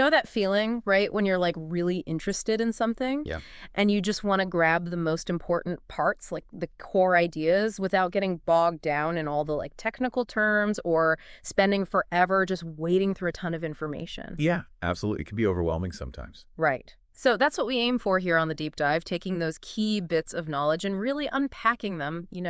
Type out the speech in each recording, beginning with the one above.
Know that feeling, right? When you're like really interested in something Yeah. and you just want to grab the most important parts, like the core ideas, without getting bogged down in all the like technical terms or spending forever just wading through a ton of information. Yeah, absolutely. It can be overwhelming sometimes. Right. So that's what we aim for here on the deep dive, taking those key bits of knowledge and really unpacking them, in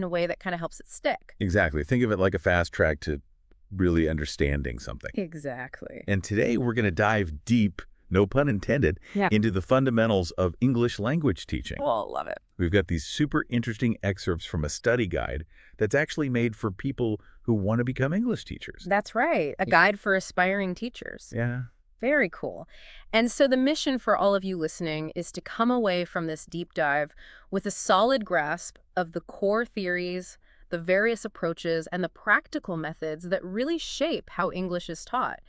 a way that kind of helps it stick. Exactly. Think of it like a fast track to really understanding something. Exactly. And today we're going to dive deep, no pun intended, Yeah. into the fundamentals of English language teaching. Well, love it. We've got these super interesting excerpts from a study guide that's actually made for people who want to become English teachers. That's right. A guide for aspiring teachers. Yeah. Very cool. And so the mission for all of you listening is to come away from this deep dive with a solid grasp of the core theories, the various approaches, and the practical methods that really shape how English is taught,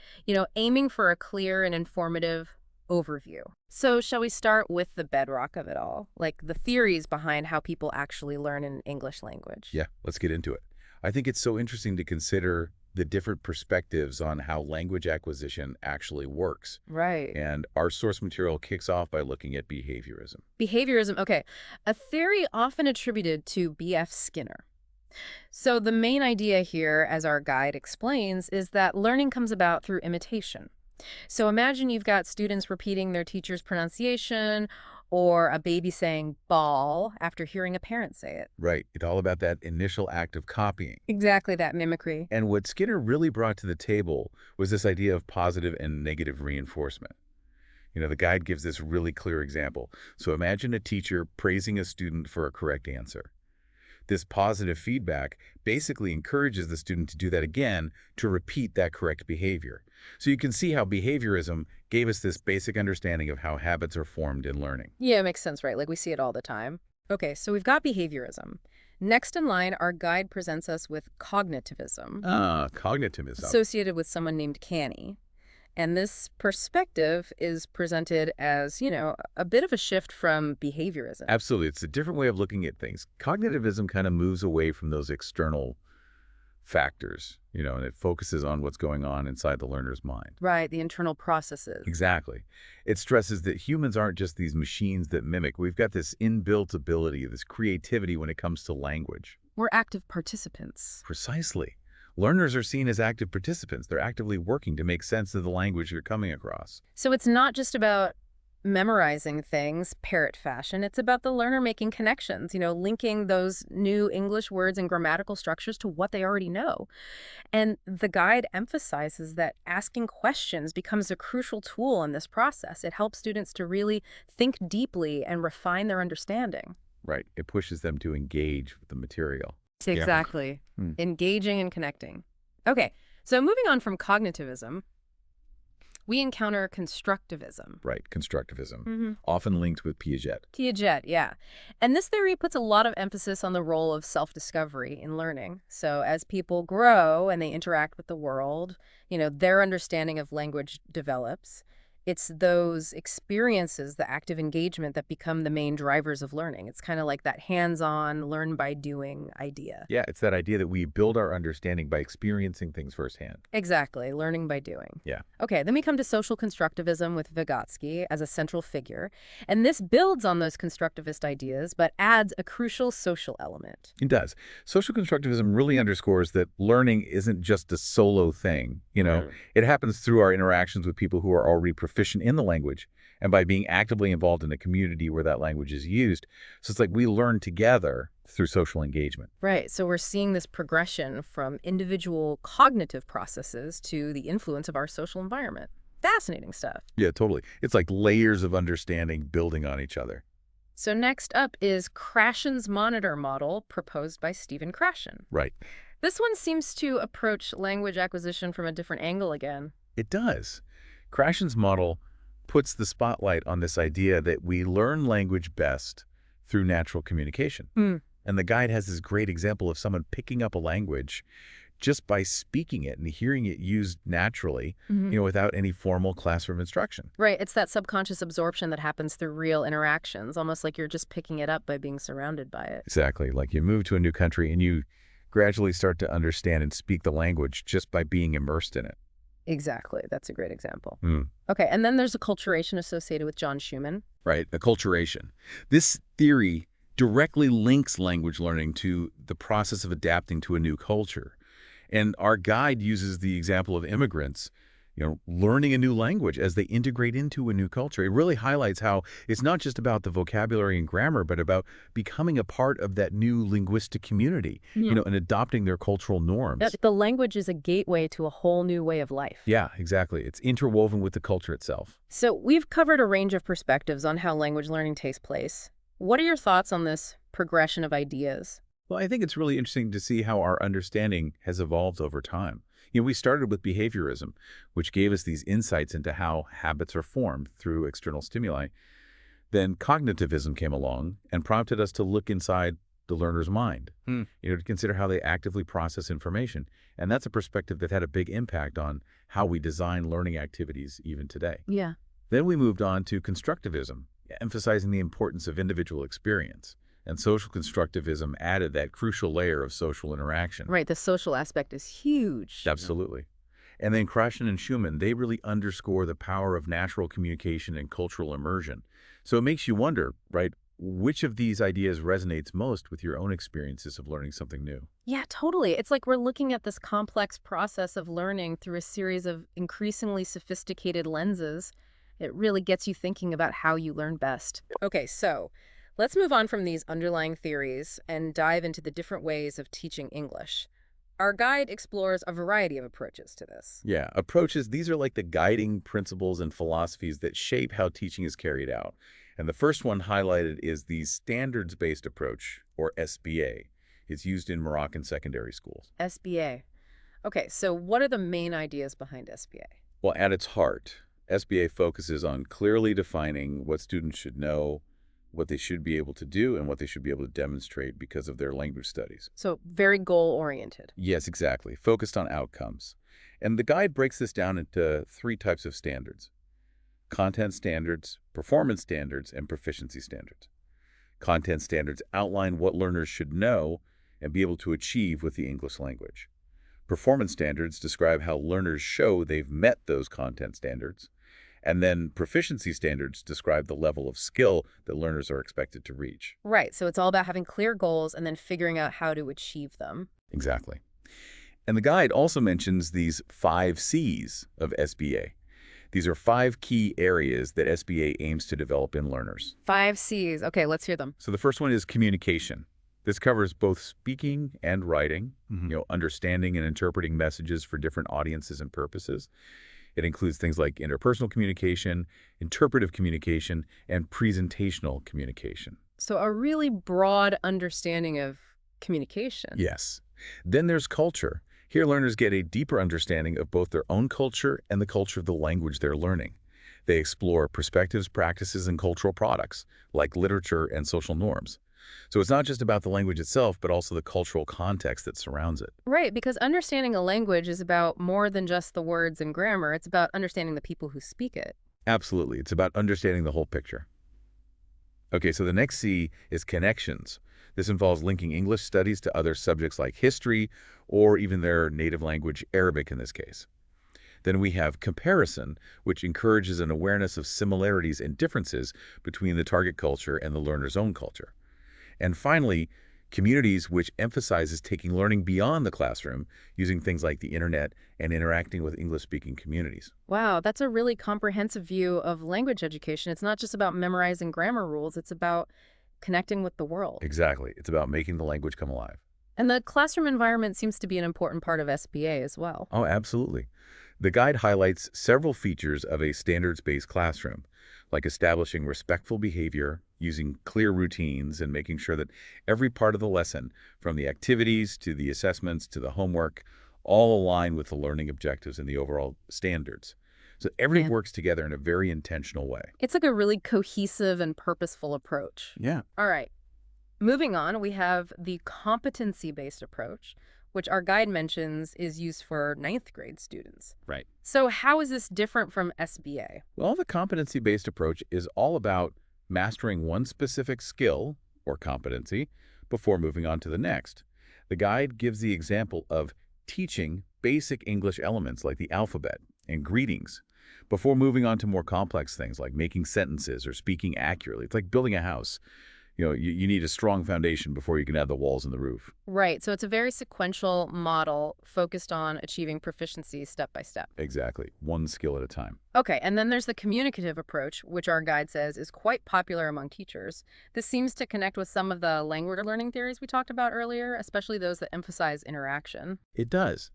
aiming for a clear and informative overview. So shall we start with the bedrock of it all, like the theories behind how people actually learn an English language? Yeah, let's get into it. I think it's so interesting to consider the different perspectives on how language acquisition actually works. Right. And our source material kicks off by looking at behaviorism. Behaviorism, okay. A theory often attributed to B.F. Skinner. So the main idea here, as our guide explains, is that learning comes about through imitation. So imagine you've got students repeating their teacher's pronunciation or a baby saying ball after hearing a parent say it. Right. It's all about that initial act of copying. Exactly that mimicry. And what Skinner really brought to the table was this idea of positive and negative reinforcement. The guide gives this really clear example. So imagine a teacher praising a student for a correct answer. This positive feedback basically encourages the student to do that again, to repeat that correct behavior. So you can see how behaviorism gave us this basic understanding of how habits are formed in learning. Yeah, it makes sense, right? Like we see it all the time. Okay, so we've got behaviorism. Next in line, our guide presents us with cognitivism, Cognitivism. associated with someone named Canny. And this perspective is presented as, a bit of a shift from behaviorism. Absolutely. It's a different way of looking at things. Cognitivism kind of moves away from those external factors, and it focuses on what's going on inside the learner's mind. Right, the internal processes. Exactly. It stresses that humans aren't just these machines that mimic. We've got this inbuilt ability, this creativity when it comes to language. We're active participants. Precisely. Learners are seen as active participants. They're actively working to make sense of the language they're coming across. So it's not just about memorizing things parrot fashion. It's about the learner making connections, linking those new English words and grammatical structures to what they already know. And the guide emphasizes that asking questions becomes a crucial tool in this process. It helps students to really think deeply and refine their understanding. Right. It pushes them to engage with the material. Exactly. Hmm. Engaging and connecting. Okay, so moving on from cognitivism, we encounter constructivism. Right. Constructivism. Often linked with Piaget. Piaget, yeah. And this theory puts a lot of emphasis on the role of self-discovery in learning. So as people grow and they interact with the world, their understanding of language develops. It's those experiences, the active engagement, that become the main drivers of learning. It's kind of like that hands-on, learn-by-doing idea. Yeah, it's that idea that we build our understanding by experiencing things firsthand. Exactly, learning by doing. Yeah. Okay, then we come to social constructivism with Vygotsky as a central figure. And this builds on those constructivist ideas, but adds a crucial social element. It does. Social constructivism really underscores that learning isn't just a solo thing. It happens through our interactions with people who are already proficient in the language and by being actively involved in a community where that language is used. So it's like we learn together through social engagement. Right. So we're seeing this progression from individual cognitive processes to the influence of our social environment. Fascinating stuff. Yeah, totally. It's like layers of understanding building on each other. So next up is Krashen's monitor model proposed by Stephen Krashen. Right. This one seems to approach language acquisition from a different angle again. It does. Krashen's model puts the spotlight on this idea that we learn language best through natural communication. And the guide has this great example of someone picking up a language just by speaking it and hearing it used naturally, without any formal classroom instruction. Right. It's that subconscious absorption that happens through real interactions, almost like you're just picking it up by being surrounded by it. Exactly. Like you move to a new country and you gradually start to understand and speak the language just by being immersed in it. Exactly. That's a great example. Hmm. Okay, and then there's acculturation associated with John Schumann. Right, acculturation. This theory directly links language learning to the process of adapting to a new culture. And our guide uses the example of immigrants, learning a new language as they integrate into a new culture. It really highlights how it's not just about the vocabulary and grammar, but about becoming a part of that new linguistic community, Yeah. and adopting their cultural norms. The language is a gateway to a whole new way of life. Yeah, exactly. It's interwoven with the culture itself. So we've covered a range of perspectives on how language learning takes place. What are your thoughts on this progression of ideas? Well, I think it's really interesting to see how our understanding has evolved over time. We started with behaviorism, which gave us these insights into how habits are formed through external stimuli. Then cognitivism came along and prompted us to look inside the learner's mind, to consider how they actively process information. And that's a perspective that had a big impact on how we design learning activities even today. Yeah. Then we moved on to constructivism, emphasizing the importance of individual experience. And social constructivism added that crucial layer of social interaction. Right, the social aspect is huge. Absolutely. And then Krashen and Schumann, they really underscore the power of natural communication and cultural immersion. So it makes you wonder, right, which of these ideas resonates most with your own experiences of learning something new? Yeah, totally. It's like we're looking at this complex process of learning through a series of increasingly sophisticated lenses. It really gets you thinking about how you learn best. Okay, so let's move on from these underlying theories and dive into the different ways of teaching English. Our guide explores a variety of approaches to this. Yeah, approaches, these are like the guiding principles and philosophies that shape how teaching is carried out. And the first one highlighted is the standards-based approach, or SBA. It's used in Moroccan secondary schools. SBA. Okay, so what are the main ideas behind SBA? Well, at its heart, SBA focuses on clearly defining what students should know, what they should be able to do, and what they should be able to demonstrate because of their language studies. So very goal-oriented. Yes, exactly. Focused on outcomes. And the guide breaks this down into 3 types of standards: content standards, performance standards, and proficiency standards. Content standards outline what learners should know and be able to achieve with the English language. Performance standards describe how learners show they've met those content standards. And then proficiency standards describe the level of skill that learners are expected to reach. Right, so it's all about having clear goals and then figuring out how to achieve them. Exactly. And the guide also mentions these 5 C's of SBA. These are 5 key areas that SBA aims to develop in learners. 5 C's. Okay, let's hear them. So the first one is communication. This covers both speaking and writing, understanding and interpreting messages for different audiences and purposes. It includes things like interpersonal communication, interpretive communication, and presentational communication. So a really broad understanding of communication. Yes. Then there's culture. Here, learners get a deeper understanding of both their own culture and the culture of the language they're learning. They explore perspectives, practices, and cultural products, like literature and social norms. So it's not just about the language itself, but also the cultural context that surrounds it. Right, because understanding a language is about more than just the words and grammar. It's about understanding the people who speak it. Absolutely. It's about understanding the whole picture. Okay, so the next C is connections. This involves linking English studies to other subjects like history or even their native language, Arabic in this case. Then we have comparison, which encourages an awareness of similarities and differences between the target culture and the learner's own culture. And finally, communities, which emphasizes taking learning beyond the classroom, using things like the internet and interacting with English-speaking communities. Wow, that's a really comprehensive view of language education. It's not just about memorizing grammar rules. It's about connecting with the world. Exactly. It's about making the language come alive. And the classroom environment seems to be an important part of SBA as well. Oh, absolutely. The guide highlights several features of a standards-based classroom, like establishing respectful behavior, using clear routines, and making sure that every part of the lesson, from the activities to the assessments to the homework, all align with the learning objectives and the overall standards. So everything works together in a very intentional way. It's like a really cohesive and purposeful approach. Yeah. All right. Moving on, we have the competency-based approach, which our guide mentions is used for 9th grade students. Right. So how is this different from SBA? Well, the competency-based approach is all about mastering one specific skill or competency before moving on to the next. The guide gives the example of teaching basic English elements like the alphabet and greetings before moving on to more complex things like making sentences or speaking accurately. It's like building a house. You need a strong foundation before you can add the walls and the roof. Right, so it's a very sequential model focused on achieving proficiency step by step. Exactly. One skill at a time. Okay, and then there's the communicative approach, which our guide says is quite popular among teachers. This seems to connect with some of the language learning theories we talked about earlier, especially those that emphasize interaction. It does.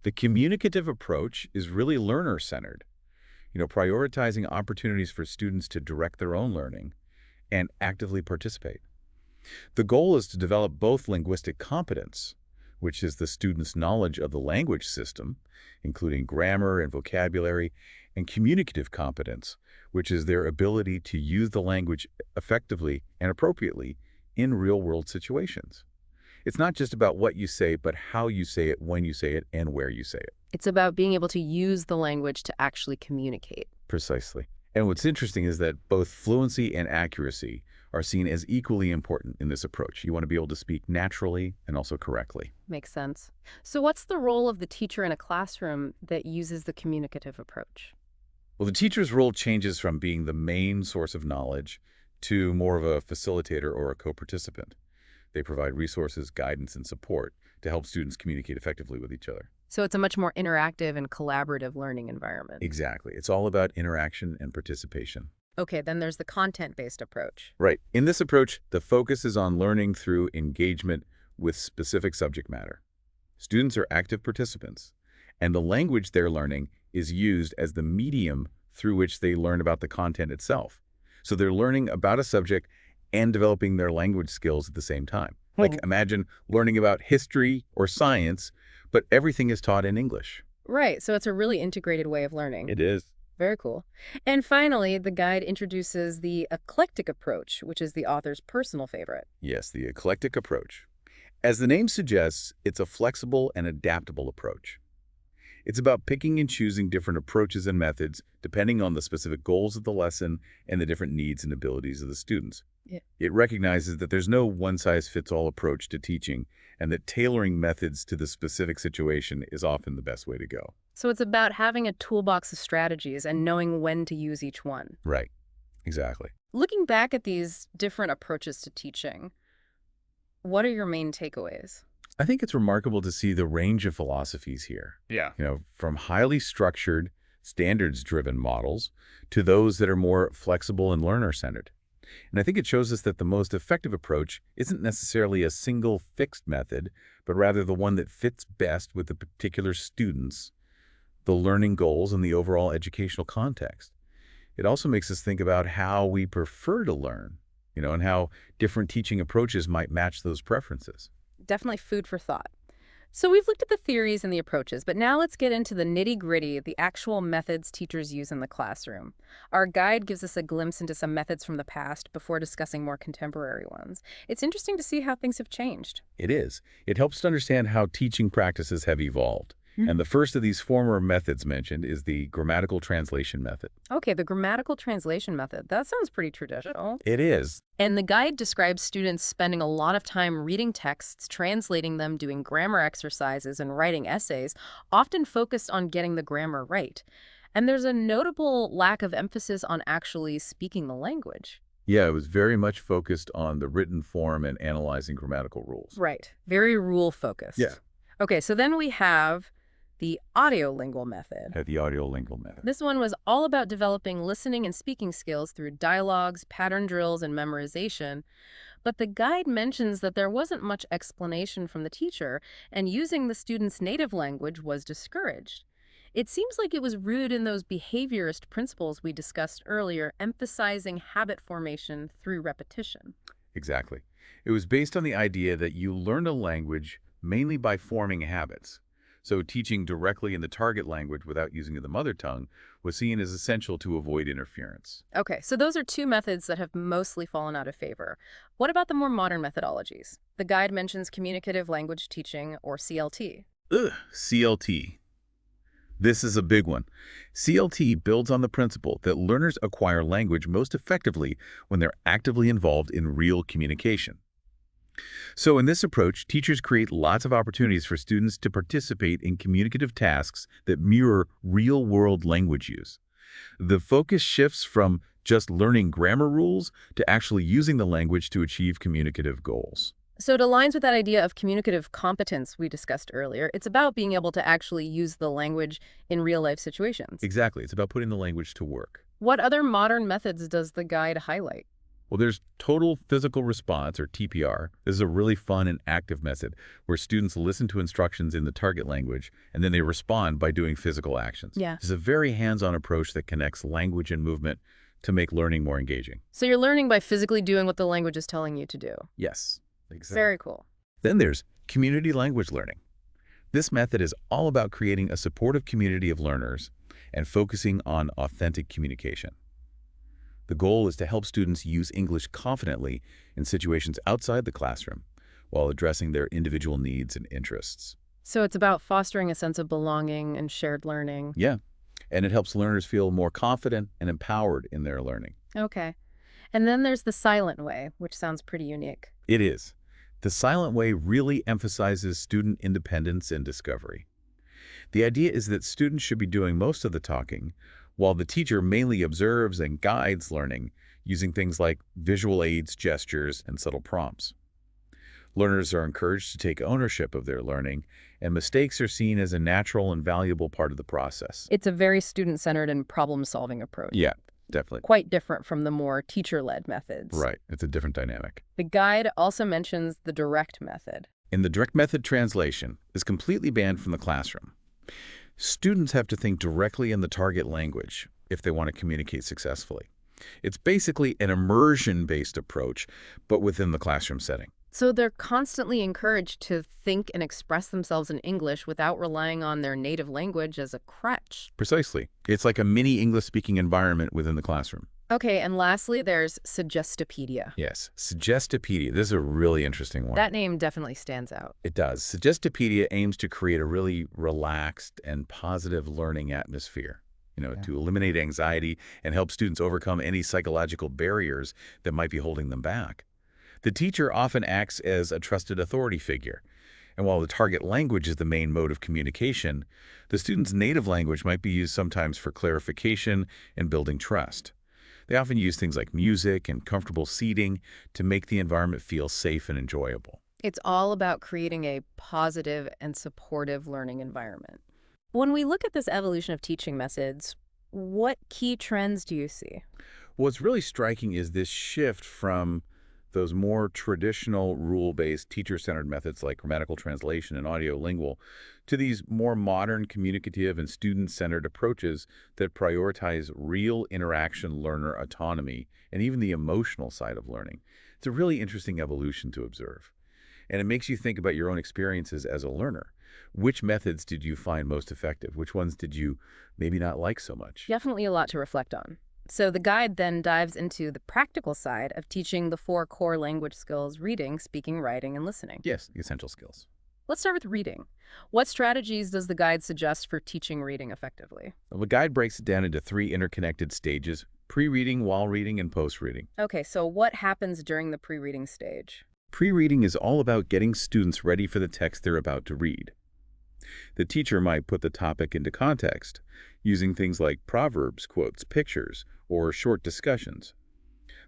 The communicative approach is really learner-centered, prioritizing opportunities for students to direct their own learning and actively participate. The goal is to develop both linguistic competence, which is the student's knowledge of the language system, including grammar and vocabulary, and communicative competence, which is their ability to use the language effectively and appropriately in real-world situations. It's not just about what you say, but how you say it, when you say it, and where you say it. It's about being able to use the language to actually communicate. Precisely. And what's interesting is that both fluency and accuracy are seen as equally important in this approach. You want to be able to speak naturally and also correctly. Makes sense. So what's the role of the teacher in a classroom that uses the communicative approach? Well, the teacher's role changes from being the main source of knowledge to more of a facilitator or a co-participant. They provide resources, guidance, and support to help students communicate effectively with each other. So it's a much more interactive and collaborative learning environment. Exactly. It's all about interaction and participation. Okay, then there's the content-based approach. Right. In this approach, the focus is on learning through engagement with specific subject matter. Students are active participants, and the language they're learning is used as the medium through which they learn about the content itself. So they're learning about a subject and developing their language skills at the same time. Like imagine learning about history or science, but everything is taught in English. Right, so it's a really integrated way of learning. It is. Very cool. And finally, the guide introduces the eclectic approach, which is the author's personal favorite. Yes, the eclectic approach. As the name suggests, it's a flexible and adaptable approach. It's about picking and choosing different approaches and methods depending on the specific goals of the lesson and the different needs and abilities of the students. Yeah. It recognizes that there's no one-size-fits-all approach to teaching and that tailoring methods to the specific situation is often the best way to go. So it's about having a toolbox of strategies and knowing when to use each one. Right. Exactly. Looking back at these different approaches to teaching, what are your main takeaways? I think it's remarkable to see the range of philosophies here. Yeah. From highly structured, standards-driven models to those that are more flexible and learner-centered. And I think it shows us that the most effective approach isn't necessarily a single fixed method, but rather the one that fits best with the particular students, the learning goals, and the overall educational context. It also makes us think about how we prefer to learn, and how different teaching approaches might match those preferences. Definitely food for thought. So we've looked at the theories and the approaches, but now let's get into the nitty-gritty, the actual methods teachers use in the classroom. Our guide gives us a glimpse into some methods from the past before discussing more contemporary ones. It's interesting to see how things have changed. It is. It helps to understand how teaching practices have evolved. And the first of these former methods mentioned is the grammatical translation method. Okay, the grammatical translation method. That sounds pretty traditional. It is. And the guide describes students spending a lot of time reading texts, translating them, doing grammar exercises, and writing essays, often focused on getting the grammar right. And there's a notable lack of emphasis on actually speaking the language. Yeah, it was very much focused on the written form and analyzing grammatical rules. Right. Very rule-focused. Yeah. Okay, so then we have the audiolingual method. The audiolingual method. This one was all about developing listening and speaking skills through dialogues, pattern drills, and memorization. But the guide mentions that there wasn't much explanation from the teacher, and using the student's native language was discouraged. It seems like it was rooted in those behaviorist principles we discussed earlier, emphasizing habit formation through repetition. Exactly. It was based on the idea that you learn a language mainly by forming habits. So teaching directly in the target language without using the mother tongue was seen as essential to avoid interference. Okay, so those are two methods that have mostly fallen out of favor. What about the more modern methodologies? The guide mentions communicative language teaching, or CLT. CLT. This is a big one. CLT builds on the principle that learners acquire language most effectively when they're actively involved in real communication. So in this approach, teachers create lots of opportunities for students to participate in communicative tasks that mirror real-world language use. The focus shifts from just learning grammar rules to actually using the language to achieve communicative goals. So it aligns with that idea of communicative competence we discussed earlier. It's about being able to actually use the language in real-life situations. Exactly. It's about putting the language to work. What other modern methods does the guide highlight? Well, there's total physical response, or TPR. This is a really fun and active method where students listen to instructions in the target language and then they respond by doing physical actions. Yeah. It's a very hands-on approach that connects language and movement to make learning more engaging. So you're learning by physically doing what the language is telling you to do. Yes, exactly. Very cool. Then there's community language learning. This method is all about creating a supportive community of learners and focusing on authentic communication. The goal is to help students use English confidently in situations outside the classroom while addressing their individual needs and interests. So it's about fostering a sense of belonging and shared learning. Yeah, and it helps learners feel more confident and empowered in their learning. Okay. And then there's the silent way, which sounds pretty unique. It is. The silent way really emphasizes student independence and discovery. The idea is that students should be doing most of the talking, while the teacher mainly observes and guides learning using things like visual aids, gestures, and subtle prompts. Learners are encouraged to take ownership of their learning, and mistakes are seen as a natural and valuable part of the process. It's a very student-centered and problem-solving approach. Yeah, definitely. Quite different from the more teacher-led methods. Right. It's a different dynamic. The guide also mentions the direct method. In the direct method, translation is completely banned from the classroom. Students have to think directly in the target language if they want to communicate successfully. It's basically an immersion-based approach, but within the classroom setting. So they're constantly encouraged to think and express themselves in English without relying on their native language as a crutch. Precisely. It's like a mini English-speaking environment within the classroom. Okay, and lastly, there's Suggestopedia. Yes, Suggestopedia. This is a really interesting one. That name definitely stands out. It does. Suggestopedia aims to create a really relaxed and positive learning atmosphere, to eliminate anxiety and help students overcome any psychological barriers that might be holding them back. The teacher often acts as a trusted authority figure, and while the target language is the main mode of communication, the student's native language might be used sometimes for clarification and building trust. They often use things like music and comfortable seating to make the environment feel safe and enjoyable. It's all about creating a positive and supportive learning environment. When we look at this evolution of teaching methods, what key trends do you see? What's really striking is this shift from those more traditional rule-based teacher-centered methods like grammatical translation and audiolingual to these more modern communicative and student-centered approaches that prioritize real interaction learner autonomy and even the emotional side of learning. It's a really interesting evolution to observe. And it makes you think about your own experiences as a learner. Which methods did you find most effective? Which ones did you maybe not like so much? Definitely a lot to reflect on. So the guide then dives into the practical side of teaching the 4 core language skills: reading, speaking, writing, and listening. Yes, the essential skills. Let's start with reading. What strategies does the guide suggest for teaching reading effectively? Well, the guide breaks it down into 3 interconnected stages: pre-reading, while reading, and post-reading. Okay, so what happens during the pre-reading stage? Pre-reading is all about getting students ready for the text they're about to read. The teacher might put the topic into context, using things like proverbs, quotes, pictures, or short discussions.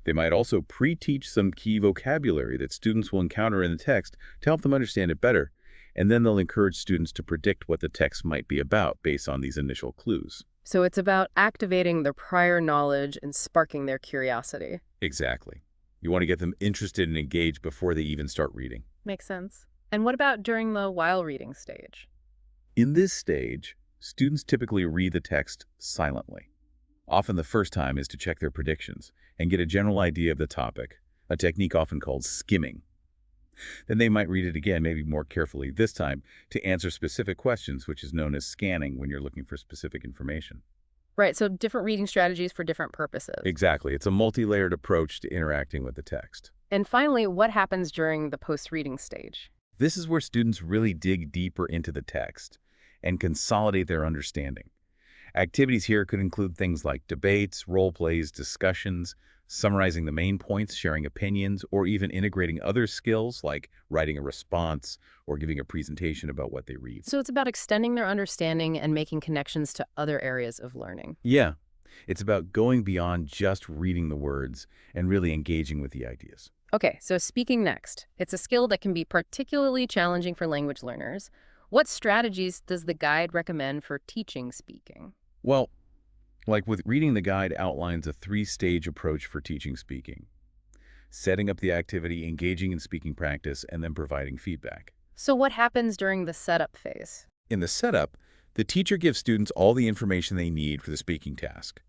They might also pre-teach some key vocabulary that students will encounter in the text to help them understand it better, and then they'll encourage students to predict what the text might be about based on these initial clues. So it's about activating their prior knowledge and sparking their curiosity. Exactly. You want to get them interested and engaged before they even start reading. Makes sense. And what about during the while reading stage? In this stage, students typically read the text silently. Often the first time is to check their predictions and get a general idea of the topic, a technique often called skimming. Then they might read it again, maybe more carefully this time, to answer specific questions, which is known as scanning when you're looking for specific information. Right, so different reading strategies for different purposes. Exactly. It's a multi-layered approach to interacting with the text. And finally, what happens during the post-reading stage? This is where students really dig deeper into the text and consolidate their understanding. Activities here could include things like debates, role plays, discussions, summarizing the main points, sharing opinions, or even integrating other skills like writing a response or giving a presentation about what they read. So it's about extending their understanding and making connections to other areas of learning. Yeah, it's about going beyond just reading the words and really engaging with the ideas. Okay, so speaking next. It's a skill that can be particularly challenging for language learners. What strategies does the guide recommend for teaching speaking? Well, like with reading, the guide outlines a three-stage approach for teaching speaking: setting up the activity, engaging in speaking practice, and then providing feedback. So what happens during the setup phase? In the setup, the teacher gives students all the information they need for the speaking task.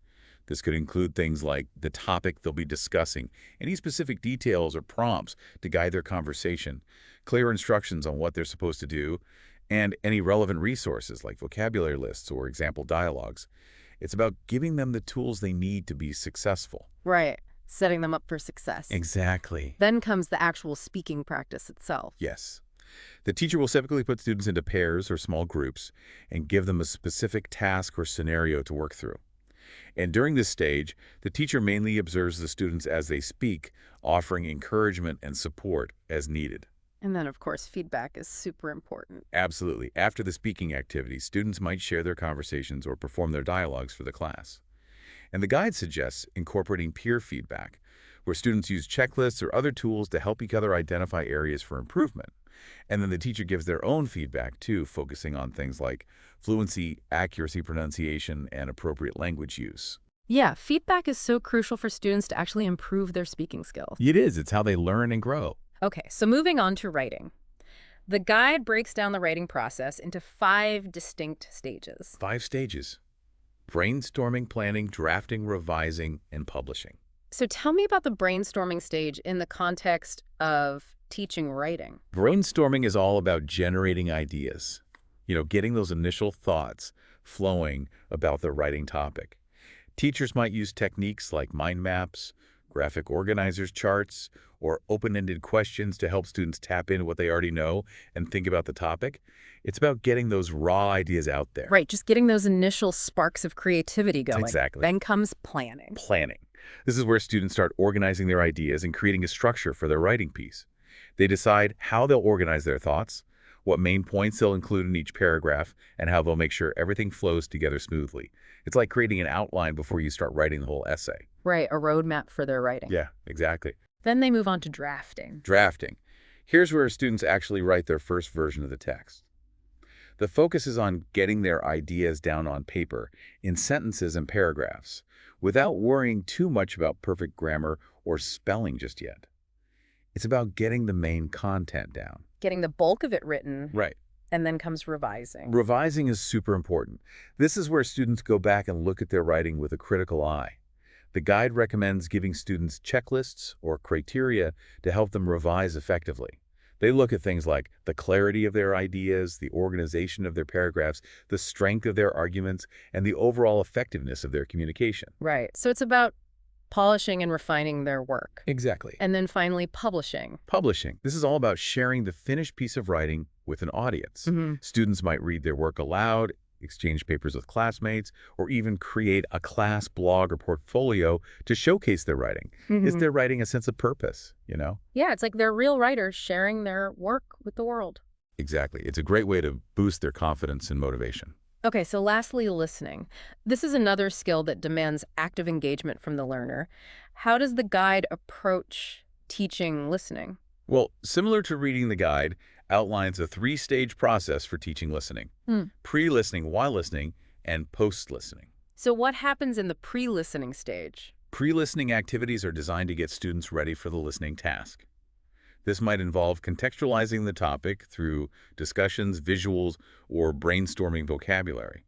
This could include things like the topic they'll be discussing, any specific details or prompts to guide their conversation, clear instructions on what they're supposed to do, and any relevant resources like vocabulary lists or example dialogues. It's about giving them the tools they need to be successful. Right, setting them up for success. Exactly. Then comes the actual speaking practice itself. Yes. The teacher will typically put students into pairs or small groups and give them a specific task or scenario to work through. And during this stage, the teacher mainly observes the students as they speak, offering encouragement and support as needed. And then, of course, feedback is super important. Absolutely. After the speaking activity, students might share their conversations or perform their dialogues for the class. And the guide suggests incorporating peer feedback, where students use checklists or other tools to help each other identify areas for improvement. And then the teacher gives their own feedback, too, focusing on things like fluency, accuracy, pronunciation, and appropriate language use. Yeah, feedback is so crucial for students to actually improve their speaking skills. It is. It's how they learn and grow. Okay, so moving on to writing. The guide breaks down the writing process into 5 distinct stages. 5 stages: brainstorming, planning, drafting, revising, and publishing. So tell me about the brainstorming stage in the context of teaching writing. Brainstorming is all about generating ideas, getting those initial thoughts flowing about the writing topic. Teachers might use techniques like mind maps, graphic organizers charts, or open-ended questions to help students tap into what they already know and think about the topic. It's about getting those raw ideas out there. Right, just getting those initial sparks of creativity going. Exactly. Then comes planning. Planning. This is where students start organizing their ideas and creating a structure for their writing piece. They decide how they'll organize their thoughts, what main points they'll include in each paragraph, and how they'll make sure everything flows together smoothly. It's like creating an outline before you start writing the whole essay. Right, a roadmap for their writing. Yeah, exactly. Then they move on to drafting. Drafting. Here's where students actually write their first version of the text. The focus is on getting their ideas down on paper in sentences and paragraphs without worrying too much about perfect grammar or spelling just yet. It's about getting the main content down. Getting the bulk of it written. Right. And then comes revising. Revising is super important. This is where students go back and look at their writing with a critical eye. The guide recommends giving students checklists or criteria to help them revise effectively. They look at things like the clarity of their ideas, the organization of their paragraphs, the strength of their arguments, and the overall effectiveness of their communication. Right. So it's about polishing and refining their work. Exactly. And then finally, publishing. Publishing. This is all about sharing the finished piece of writing with an audience. Students might read their work aloud, exchange papers with classmates, or even create a class blog or portfolio to showcase their writing. Is their writing a sense of purpose, Yeah, it's like they're real writers sharing their work with the world. Exactly. It's a great way to boost their confidence and motivation. Okay, so lastly, listening. This is another skill that demands active engagement from the learner. How does the guide approach teaching listening? Well, similar to reading, the guide outlines a 3-stage process for teaching listening: pre-listening, while listening, and post-listening. So what happens in the pre-listening stage? Pre-listening activities are designed to get students ready for the listening task. This might involve contextualizing the topic through discussions, visuals, or brainstorming vocabulary.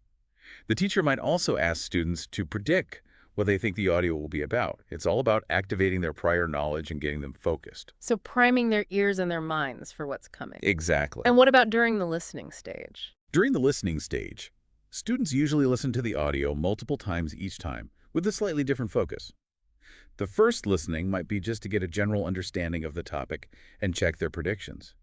The teacher might also ask students to predict what they think the audio will be about. It's all about activating their prior knowledge and getting them focused. So priming their ears and their minds for what's coming. Exactly. And what about during the listening stage? During the listening stage, students usually listen to the audio multiple times each time with a slightly different focus. The first listening might be just to get a general understanding of the topic and check their predictions.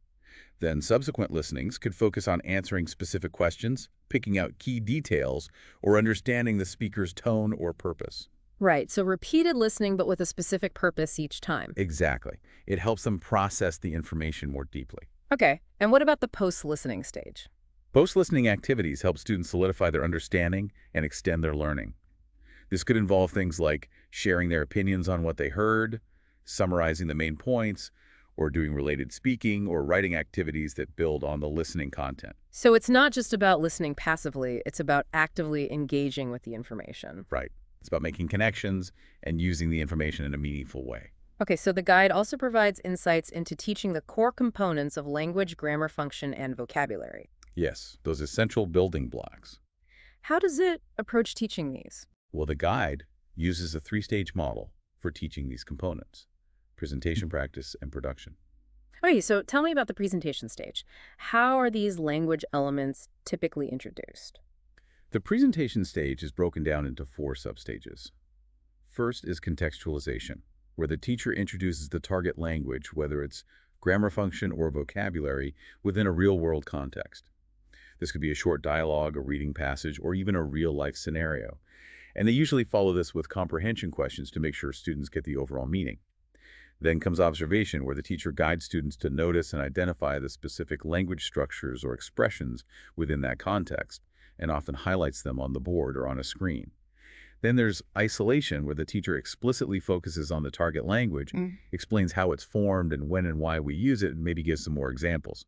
Then subsequent listenings could focus on answering specific questions, picking out key details, or understanding the speaker's tone or purpose. Right, so repeated listening but with a specific purpose each time. Exactly. It helps them process the information more deeply. Okay, and what about the post-listening stage? Post-listening activities help students solidify their understanding and extend their learning. This could involve things like sharing their opinions on what they heard, summarizing the main points, or doing related speaking or writing activities that build on the listening content. So it's not just about listening passively, it's about actively engaging with the information. Right. It's about making connections and using the information in a meaningful way. Okay, so the guide also provides insights into teaching the core components of language, grammar, function, and vocabulary. Yes, those essential building blocks. How does it approach teaching these? Well, the guide uses a three-stage model for teaching these components: presentation, practice, and production. Okay, so tell me about the presentation stage. How are these language elements typically introduced? The presentation stage is broken down into four substages. First is contextualization, where the teacher introduces the target language, whether it's grammar function or vocabulary, within a real-world context. This could be a short dialogue, a reading passage, or even a real-life scenario. And they usually follow this with comprehension questions to make sure students get the overall meaning. Then comes observation, where the teacher guides students to notice and identify the specific language structures or expressions within that context, and often highlights them on the board or on a screen. Then there's isolation, where the teacher explicitly focuses on the target language, explains how it's formed and when and why we use it, and maybe gives some more examples.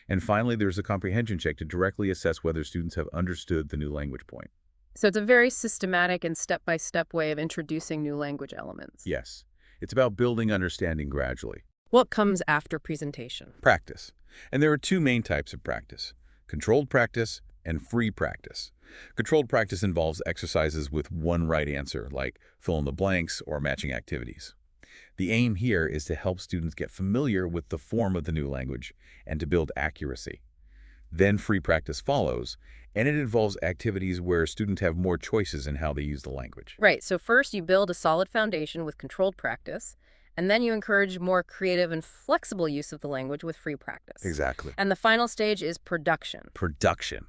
And finally, there's a comprehension check to directly assess whether students have understood the new language point. So it's a very systematic and step-by-step way of introducing new language elements. Yes, it's about building understanding gradually. What comes after presentation? Practice. And there are two main types of practice: controlled practice and free practice. Controlled practice involves exercises with one right answer, like fill in the blanks or matching activities. The aim here is to help students get familiar with the form of the new language and to build accuracy. Then free practice follows, and it involves activities where students have more choices in how they use the language. Right, so first you build a solid foundation with controlled practice, and then you encourage more creative and flexible use of the language with free practice. Exactly. And the final stage is production. Production.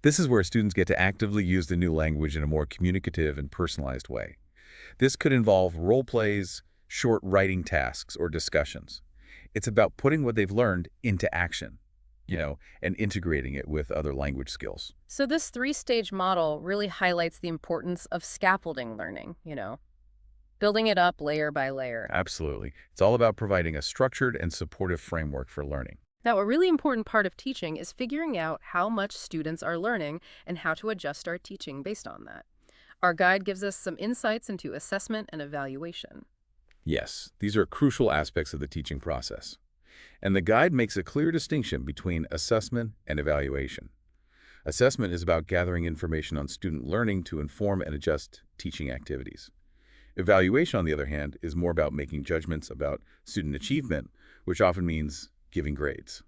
This is where students get to actively use the new language in a more communicative and personalized way. This could involve role plays, short writing tasks, or discussions. It's about putting what they've learned into action, and integrating it with other language skills. So this three-stage model really highlights the importance of scaffolding learning, building it up layer by layer. Absolutely. It's all about providing a structured and supportive framework for learning. Now, a really important part of teaching is figuring out how much students are learning and how to adjust our teaching based on that. Our guide gives us some insights into assessment and evaluation. Yes, these are crucial aspects of the teaching process. And the guide makes a clear distinction between assessment and evaluation. Assessment is about gathering information on student learning to inform and adjust teaching activities. Evaluation, on the other hand, is more about making judgments about student achievement, which often means giving grades.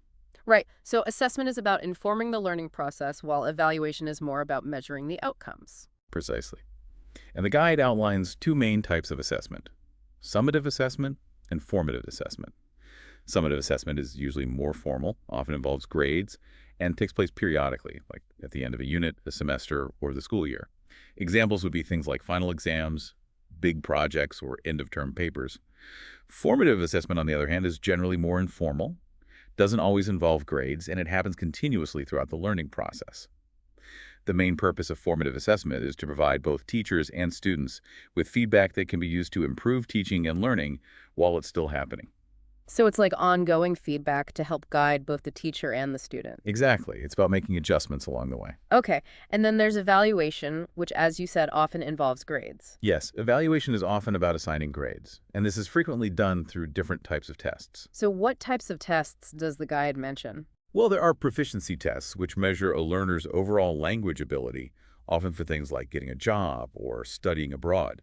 Right, so assessment is about informing the learning process, while evaluation is more about measuring the outcomes. Precisely. And the guide outlines two main types of assessment: summative assessment and formative assessment. Summative assessment is usually more formal, often involves grades, and takes place periodically, like at the end of a unit, a semester, or the school year. Examples would be things like final exams, big projects, or end-of-term papers. Formative assessment, on the other hand, is generally more informal, doesn't always involve grades, and it happens continuously throughout the learning process. The main purpose of formative assessment is to provide both teachers and students with feedback that can be used to improve teaching and learning while it's still happening. So it's like ongoing feedback to help guide both the teacher and the student. Exactly. It's about making adjustments along the way. Okay, and then there's evaluation, which, as you said, often involves grades. Yes, evaluation is often about assigning grades, and this is frequently done through different types of tests. So what types of tests does the guide mention? Well, there are proficiency tests, which measure a learner's overall language ability, often for things like getting a job or studying abroad.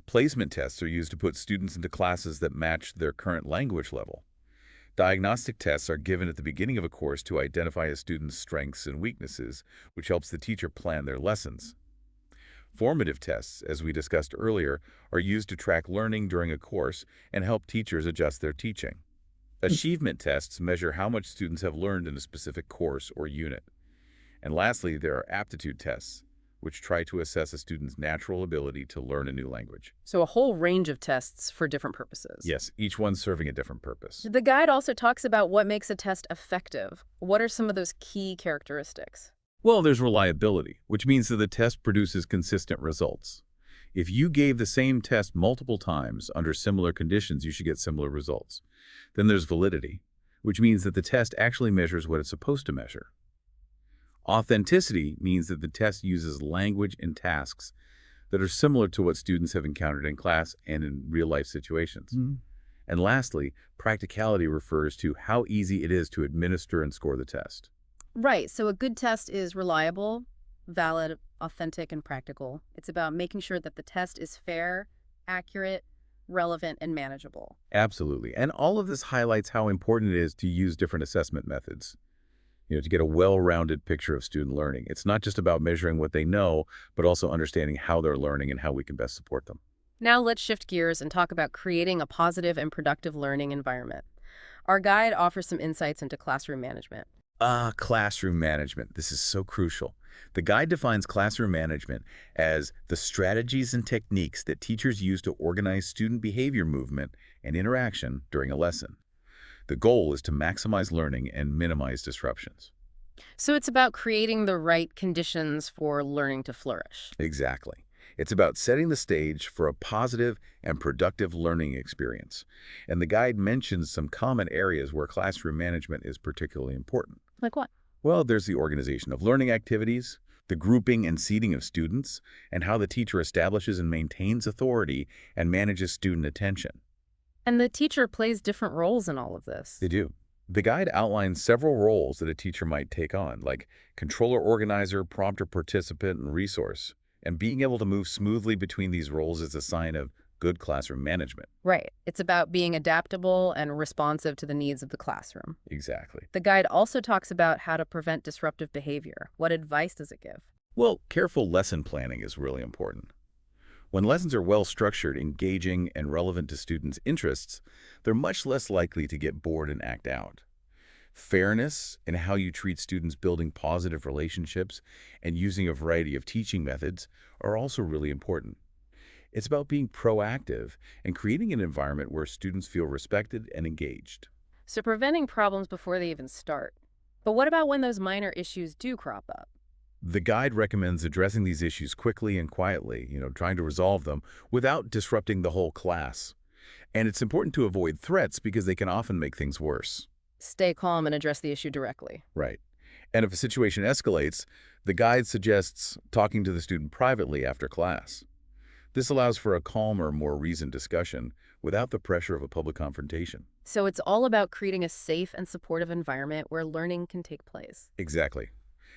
Placement tests are used to put students into classes that match their current language level. Diagnostic tests are given at the beginning of a course to identify a student's strengths and weaknesses, which helps the teacher plan their lessons. Formative tests, as we discussed earlier, are used to track learning during a course and help teachers adjust their teaching. Achievement tests measure how much students have learned in a specific course or unit. And lastly, there are aptitude tests, which try to assess a student's natural ability to learn a new language. So a whole range of tests for different purposes. Yes, each one serving a different purpose. The guide also talks about what makes a test effective. What are some of those key characteristics? Well, there's reliability, which means that the test produces consistent results. If you gave the same test multiple times under similar conditions, you should get similar results. Then there's validity, which means that the test actually measures what it's supposed to measure. Authenticity means that the test uses language and tasks that are similar to what students have encountered in class and in real-life situations. And lastly, practicality refers to how easy it is to administer and score the test. Right, so a good test is reliable, valid, authentic, and practical. It's about making sure that the test is fair, accurate, relevant, and manageable. Absolutely. And all of this highlights how important it is to use different assessment methods, to get a well-rounded picture of student learning. It's not just about measuring what they know, but also understanding how they're learning and how we can best support them. Now let's shift gears and talk about creating a positive and productive learning environment. Our guide offers some insights into classroom management. Classroom management. This is so crucial. The guide defines classroom management as the strategies and techniques that teachers use to organize student behavior, movement, and interaction during a lesson. The goal is to maximize learning and minimize disruptions. So it's about creating the right conditions for learning to flourish. Exactly. It's about setting the stage for a positive and productive learning experience. And the guide mentions some common areas where classroom management is particularly important. Like what? Well, there's the organization of learning activities, the grouping and seating of students, and how the teacher establishes and maintains authority and manages student attention. And the teacher plays different roles in all of this. They do. The guide outlines several roles that a teacher might take on, like controller, organizer, prompter, participant, and resource. And being able to move smoothly between these roles is a sign of good classroom management. Right. It's about being adaptable and responsive to the needs of the classroom. Exactly. The guide also talks about how to prevent disruptive behavior. What advice does it give? Well, careful lesson planning is really important. When lessons are well-structured, engaging, and relevant to students' interests, they're much less likely to get bored and act out. Fairness in how you treat students, building positive relationships, and using a variety of teaching methods are also really important. It's about being proactive and creating an environment where students feel respected and engaged. So preventing problems before they even start. But what about when those minor issues do crop up? The guide recommends addressing these issues quickly and quietly, trying to resolve them without disrupting the whole class. And it's important to avoid threats because they can often make things worse. Stay calm and address the issue directly. Right. And if a situation escalates, the guide suggests talking to the student privately after class. This allows for a calmer, more reasoned discussion without the pressure of a public confrontation. So it's all about creating a safe and supportive environment where learning can take place. Exactly.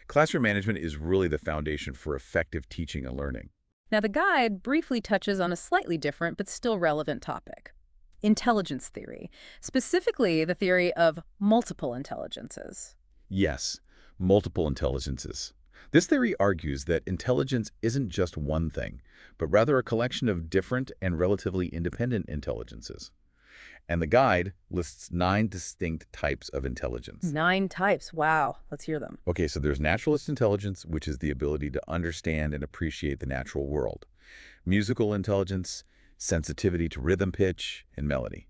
Classroom management is really the foundation for effective teaching and learning. Now, the guide briefly touches on a slightly different but still relevant topic: intelligence theory, specifically the theory of multiple intelligences. Yes, multiple intelligences. This theory argues that intelligence isn't just one thing, but rather a collection of different and relatively independent intelligences. And the guide lists 9 distinct types of intelligence. 9 types. Wow. Let's hear them. Okay, so there's naturalist intelligence, which is the ability to understand and appreciate the natural world. Musical intelligence, sensitivity to rhythm, pitch, and melody.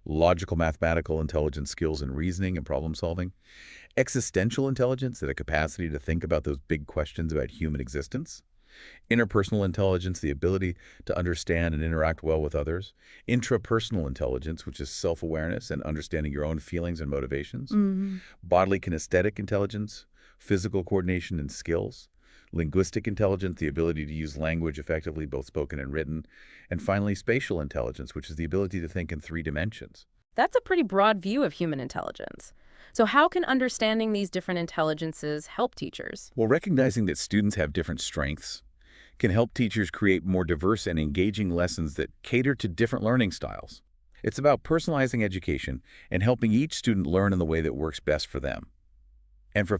Logical mathematical intelligence, skills in reasoning and problem solving. Existential intelligence, that a capacity to think about those big questions about human existence. Interpersonal intelligence, the ability to understand and interact well with others. Intrapersonal intelligence, which is self-awareness and understanding your own feelings and motivations. Bodily kinesthetic intelligence, physical coordination and skills. Linguistic intelligence, the ability to use language effectively, both spoken and written. And finally, spatial intelligence, which is the ability to think in 3 dimensions. That's a pretty broad view of human intelligence. So how can understanding these different intelligences help teachers? Well, recognizing that students have different strengths can help teachers create more diverse and engaging lessons that cater to different learning styles. It's about personalizing education and helping each student learn in the way that works best for them. And for